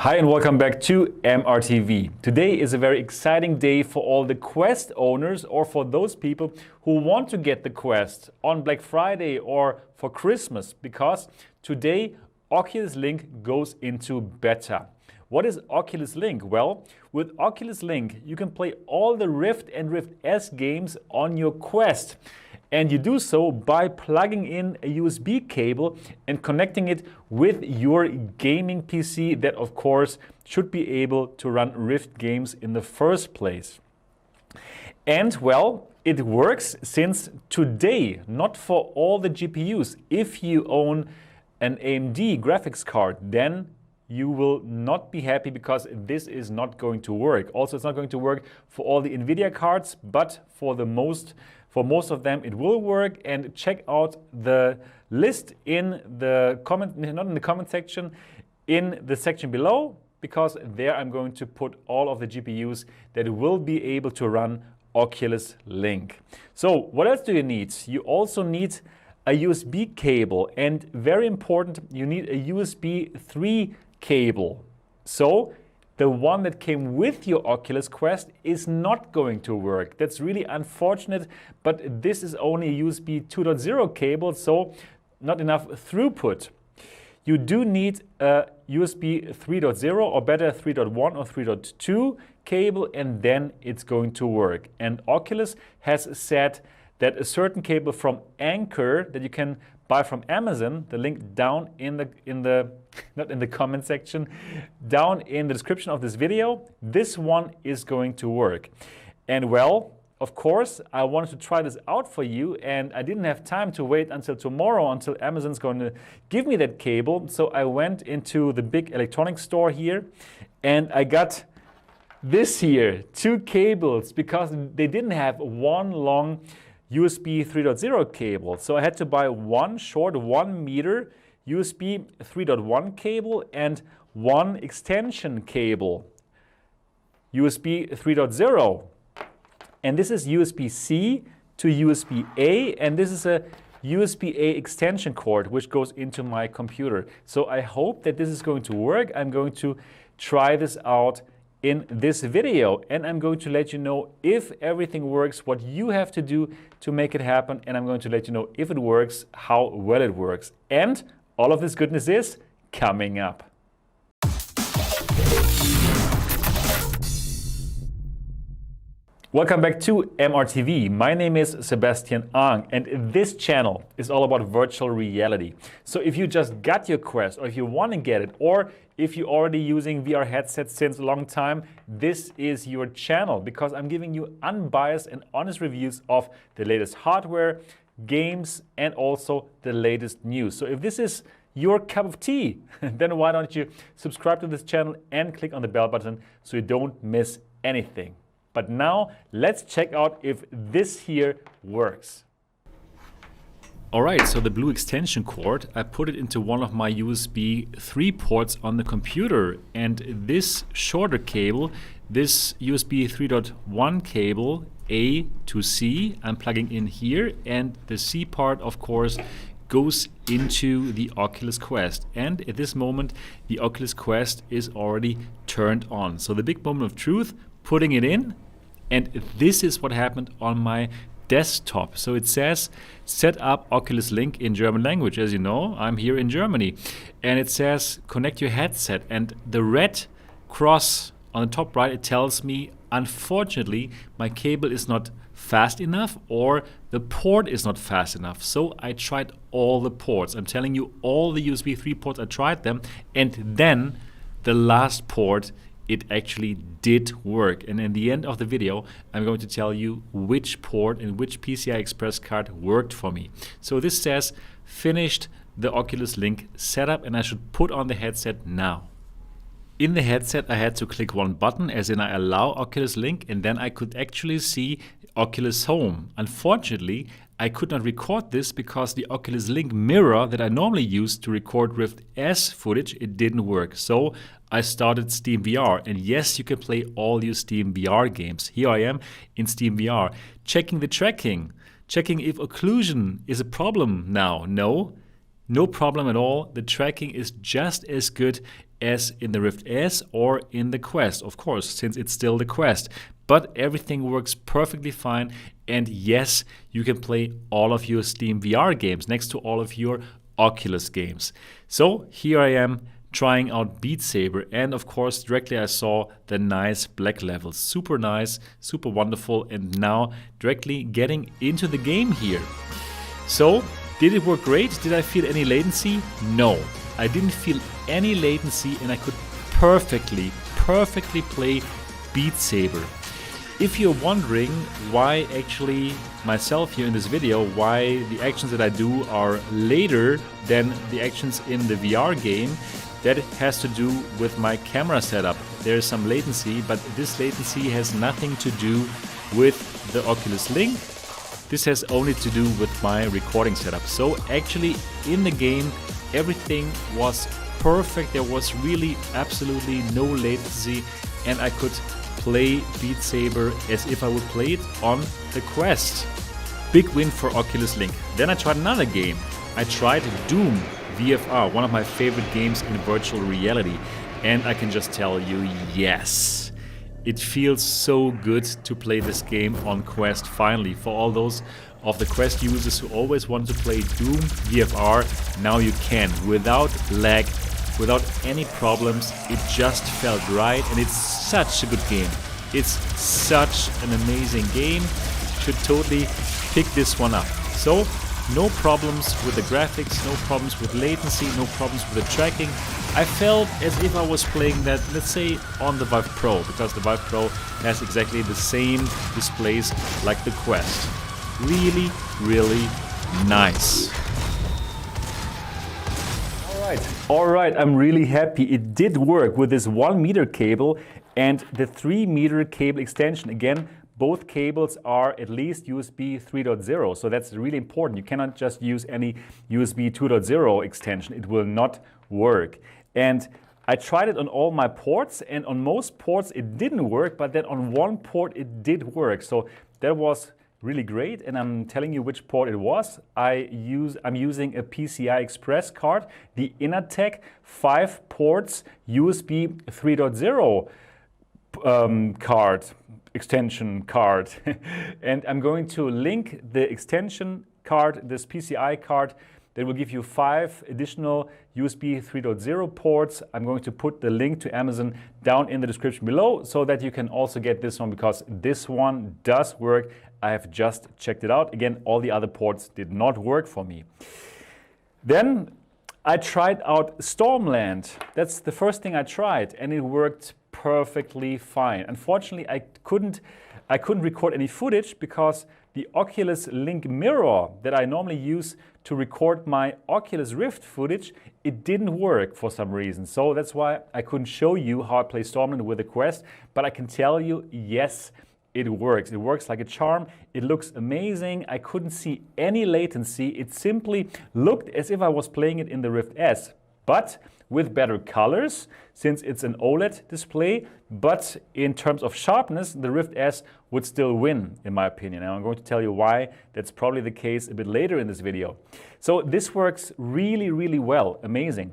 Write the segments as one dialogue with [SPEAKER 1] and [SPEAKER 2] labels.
[SPEAKER 1] Hi and welcome back to MRTV. Today is a very exciting day for all the Quest owners or for those people who want to get the Quest on Black Friday or for Christmas, because today Oculus Link goes into beta. What is Oculus Link? Well, with Oculus Link you can play all the Rift and Rift S games on your Quest. And you do so by plugging in a USB cable and connecting it with your gaming PC that, of course, should be able to run Rift games in the first place. And, well, it works since today, not for all the GPUs. If you own an AMD graphics card, then you will not be happy because this is not going to work. Also, it's not going to work for all the NVIDIA cards, but for most of them it will work. And check out the list in the comment, not in the comment section, in the section below, because there I'm going to put all of the GPUs that will be able to run Oculus Link. So what else do you need? You also need a USB cable, and very important, you need a USB 3 cable. So the one that came with your Oculus Quest is not going to work. That's really unfortunate, but this is only a USB 2.0 cable, so not enough throughput. You do need a USB 3.0 or better 3.1 or 3.2 cable, and then it's going to work. And Oculus has said that a certain cable from Anker that you can buy from Amazon, the link down in the not in the comment section, down in the description of this video, this one is going to work. And well, of course, I wanted to try this out for you, and I didn't have time to wait until tomorrow until Amazon's going to give me that cable. So I went into the big electronics store here and I got this here, 2 cables, because they didn't have one long USB 3.0 cable. So I had to buy one short 1 meter USB 3.1 cable and one extension cable, USB 3.0. And this is USB-C to USB-A, and this is a USB-A extension cord which goes into my computer. So I hope that this is going to work. I'm going to try this out in this video, and I'm going to let you know if everything works, what you have to do to make it happen, and I'm going to let you know if it works, how well it works. And all of this goodness is coming up. Welcome back to MRTV. My name is Sebastian Ang, and this channel is all about virtual reality. So if you just got your Quest, or if you want to get it, or if you're already using VR headsets since a long time, this is your channel, because I'm giving you unbiased and honest reviews of the latest hardware, games, and also the latest news. So if this is your cup of tea, then why don't you subscribe to this channel and click on the bell button so you don't miss anything. But now let's check out if this here works. All right, so the blue extension cord, I put it into one of my USB 3 ports on the computer, and this shorter cable, this USB 3.1 cable, A to C, I'm plugging in here, and the C part, of course, goes into the Oculus Quest. And at this moment, the Oculus Quest is already turned on. So the big moment of truth, putting it in, and this is what happened on my desktop. So it says set up Oculus Link in German language. As you know, I'm here in Germany, and it says connect your headset, and the red cross on the top right, it tells me unfortunately my cable is not fast enough, or the port is not fast enough. So I tried all the ports. I'm telling you, all the USB 3 ports, I tried them, and then the last port, it actually did work. And in the end of the video, I'm going to tell you which port and which PCI Express card worked for me. So this says finished the Oculus Link setup, and I should put on the headset now. In the headset, I had to click one button, as in I allow Oculus Link, and then I could actually see Oculus Home. Unfortunately, I could not record this because the Oculus Link mirror that I normally use to record Rift S footage, it didn't work. So I started Steam VR, and yes, you can play all your Steam VR games. Here I am in Steam VR, checking the tracking, checking if occlusion is a problem now. No problem at all. The tracking is just as good as in the Rift S or in the Quest, of course, since it's still the Quest. But everything works perfectly fine. And yes, you can play all of your Steam VR games next to all of your Oculus games. So here I am trying out Beat Saber, and of course directly I saw the nice black levels. Super nice, super wonderful, and now directly getting into the game here. So, did it work great? Did I feel any latency? No, I didn't feel any latency, and I could perfectly play Beat Saber. If you're wondering why actually myself here in this video, why the actions that I do are later than the actions in the VR game, that has to do with my camera setup. There is some latency, but this latency has nothing to do with the Oculus Link. This has only to do with my recording setup. So actually in the game, everything was perfect. There was really absolutely no latency, and I could play Beat Saber as if I would play it on the Quest. Big win for Oculus Link. Then I tried another game. I tried Doom VFR, one of my favorite games in virtual reality, and I can just tell you, yes, it feels so good to play this game on Quest finally. For all those of the Quest users who always want to play Doom VFR, now you can, without lag, without any problems. It just felt right, and it's such a good game. It's such an amazing game. You should totally pick this one up. So no problems with the graphics, no problems with latency, no problems with the tracking. I felt as if I was playing that, let's say, on the Vive Pro, because the Vive Pro has exactly the same displays like the Quest. Really, really nice. Alright, I'm really happy. It did work with this 1 meter cable and the 3 meter cable extension. Again, both cables are at least USB 3.0, so that's really important. You cannot just use any USB 2.0 extension. It will not work. And I tried it on all my ports, and on most ports it didn't work, but then on one port it did work. So that was really great, and I'm telling you which port it was. I'm using a PCI Express card, the Inatec 5 ports USB 3.0 card, extension card. And I'm going to link the extension card, this PCI card, that will give you 5 additional USB 3.0 ports. I'm going to put the link to Amazon down in the description below so that you can also get this one, because this one does work. I have just checked it out. Again, all the other ports did not work for me. Then I tried out Stormland. That's the first thing I tried, and it worked perfectly fine. Unfortunately, I couldn't record any footage because the Oculus Link mirror that I normally use to record my Oculus Rift footage, it didn't work for some reason. So that's why I couldn't show you how I play Stormland with the Quest, but I can tell you, yes, it works. It works like a charm. It looks amazing. I couldn't see any latency. It simply looked as if I was playing it in the Rift S, but with better colors, since it's an OLED display. But in terms of sharpness, the Rift S would still win, in my opinion. And I'm going to tell you why that's probably the case a bit later in this video. So this works really, really well. Amazing.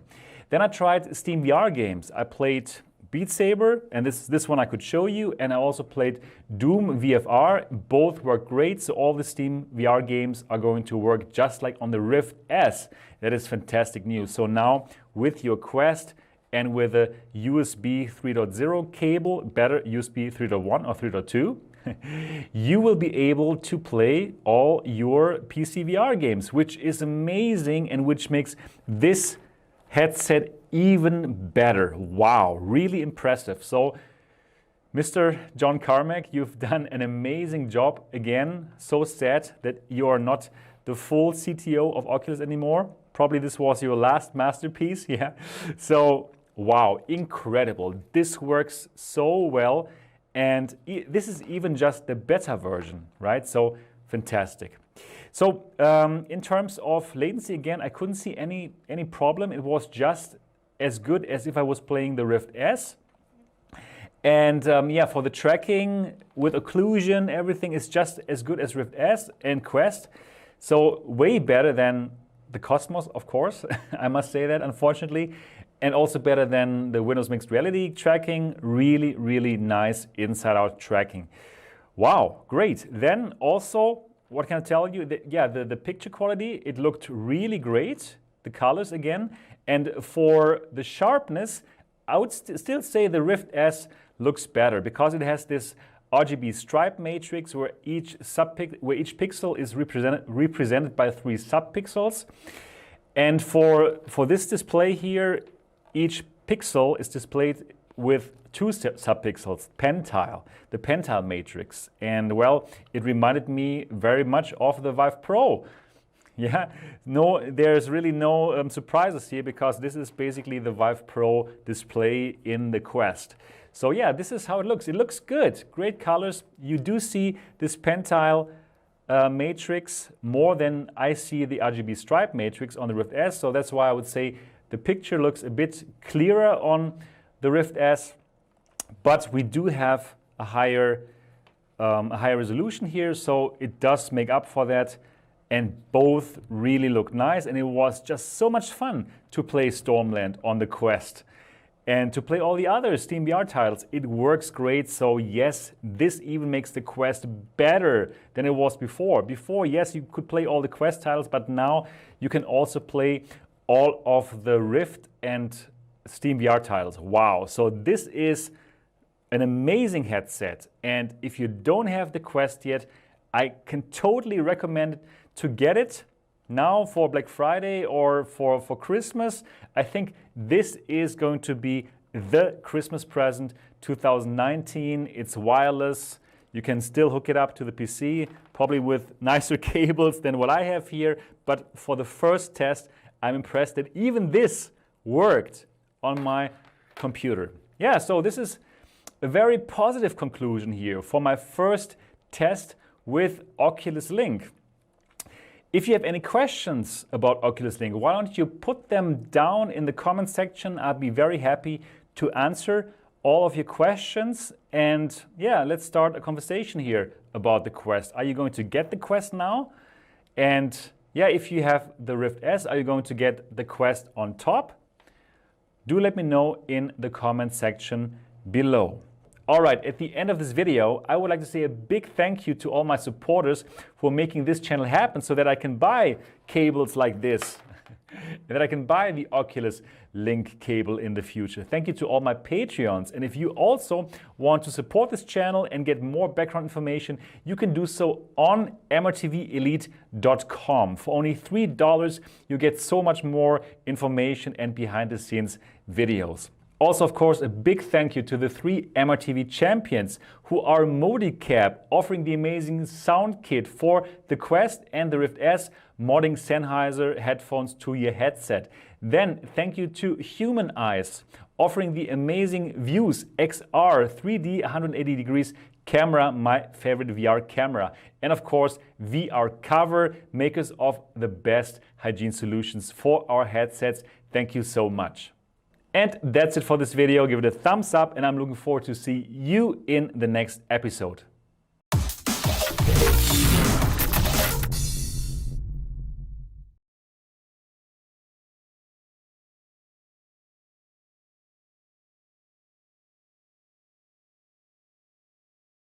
[SPEAKER 1] Then I tried Steam VR games. I played Beat Saber, and this one I could show you, and I also played Doom VFR. Both work great, so all the Steam VR games are going to work just like on the Rift S. That is fantastic news. So now with your Quest and with a USB 3.0 cable, better USB 3.1 or 3.2, you will be able to play all your PC VR games, which is amazing and which makes this headset even better. Wow, really impressive. So, Mr. John Carmack, you've done an amazing job again. So sad that you are not the full CTO of Oculus anymore. Probably this was your last masterpiece, yeah. So, wow, incredible. This works so well, and this is even just the beta version, right? So, fantastic. So, in terms of latency, again, I couldn't see any problem. It was just as good as if I was playing the Rift S. And yeah, for the tracking with occlusion, everything is just as good as Rift S and Quest. So way better than the Cosmos, of course. I must say that, unfortunately. and also better than the Windows Mixed Reality tracking. Really, really nice inside-out tracking. Wow, great. Then also, what can I tell you? The picture quality, it looked really great. The colors again. And for the sharpness, I would still say the Rift S looks better because it has this RGB stripe matrix where each pixel is represented by 3 subpixels. And for this display here, each pixel is displayed with 2 subpixels, pentile, the pentile matrix. And well, it reminded me very much of the Vive Pro. Yeah, no, there's really no surprises here because this is basically the Vive Pro display in the Quest. So yeah, this is how it looks. It looks good, great colors. You do see this pentile matrix more than I see the RGB stripe matrix on the Rift S. So that's why I would say the picture looks a bit clearer on the Rift S, but we do have a higher resolution here, so it does make up for that. And both really look nice, and it was just so much fun to play Stormland on the Quest and to play all the other SteamVR titles. It works great, so yes, this even makes the Quest better than it was before. Before, yes, you could play all the Quest titles, but now you can also play all of the Rift and SteamVR titles. Wow, so this is an amazing headset, and if you don't have the Quest yet, I can totally recommend it to get it now for Black Friday or for Christmas. I think this is going to be the Christmas present 2019. It's wireless. You can still hook it up to the PC, probably with nicer cables than what I have here. But for the first test, I'm impressed that even this worked on my computer. Yeah, so this is a very positive conclusion here for my first test with Oculus Link. If you have any questions about Oculus Link, why don't you put them down in the comment section? I'd be very happy to answer all of your questions. And yeah, let's start a conversation here about the Quest. Are you going to get the Quest now? And yeah, if you have the Rift S, are you going to get the Quest on top? Do let me know in the comment section below. All right, at the end of this video, I would like to say a big thank you to all my supporters for making this channel happen so that I can buy cables like this, that I can buy the Oculus Link cable in the future. Thank you to all my Patreons. And if you also want to support this channel and get more background information, you can do so on mrtvelite.com. For only $3, you get so much more information and behind the scenes videos. Also, of course, a big thank you to the 3 MRTV champions who are Modicap, offering the amazing sound kit for the Quest and the Rift S, modding Sennheiser headphones to your headset. Then, thank you to Human Eyes, offering the amazing Views XR 3D 180 degrees camera, my favorite VR camera. And of course, VR Cover, makers of the best hygiene solutions for our headsets. Thank you so much. And that's it for this video. Give it a thumbs up, and I'm looking forward to see you in the next episode.